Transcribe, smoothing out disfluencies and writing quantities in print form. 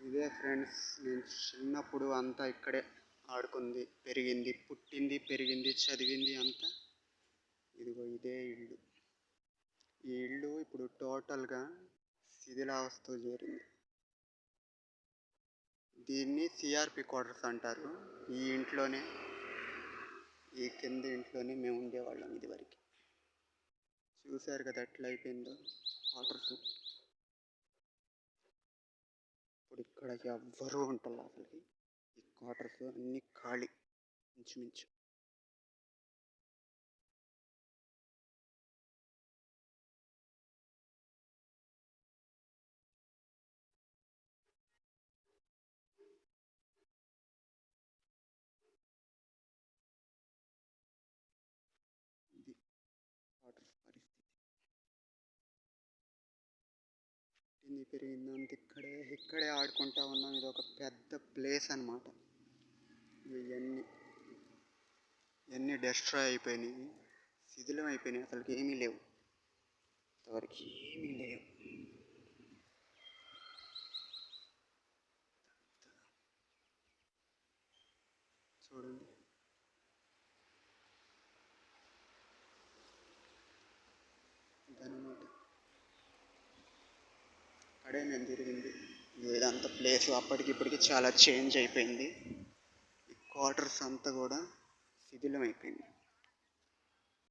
ఇదే ఫ్రెండ్స్, నేను చిన్నప్పుడు అంతా ఇక్కడే ఆడుకుంది, పెరిగింది, పుట్టింది, పెరిగింది, చదివింది అంతా ఇదిగో ఇదే ఇల్లు. ఈ ఇల్లు ఇప్పుడు టోటల్గా శిథిలావస్థకు చేరింది. దీన్ని సిఆర్పి క్వార్టర్స్ అంటారు. ఈ ఇంట్లోనే, ఈ కింద ఇంట్లోనే మేము ఉండేవాళ్ళం ఇదివరకు. చూశారు కదా ఎట్లా అయిపోయిందో క్వార్టర్స్. ఇప్పుడు ఇక్కడ ఎవ్వరూ ఉంటారు అసలుకి. ఈ క్వార్టర్స్ అన్నీ ఖాళీ ఇంచుమించు. ఇది క్వార్టర్స్ పరిస్థితి. పుట్టింది పెరిగింది అంత ఇక్కడే ఆడుకుంటా ఉన్నాం. ఇది ఒక పెద్ద ప్లేస్ అన్నమాట. ఇవన్నీ డెస్ట్రాయ్ అయిపోయినాయి, శిథిలం అయిపోయినాయి, అసలుకి ఏమీ లేవు, ఇంతవరకు ఏమీ లేవు. చూడండి, ఇదన్నమాట. అక్కడే నేను తిరిగింది. ఇదంతా ప్లేస్ అప్పటికిప్పటికి చాలా చేంజ్ అయిపోయింది. ఈ క్వార్టర్స్ అంతా కూడా శిథిలం అయిపోయింది.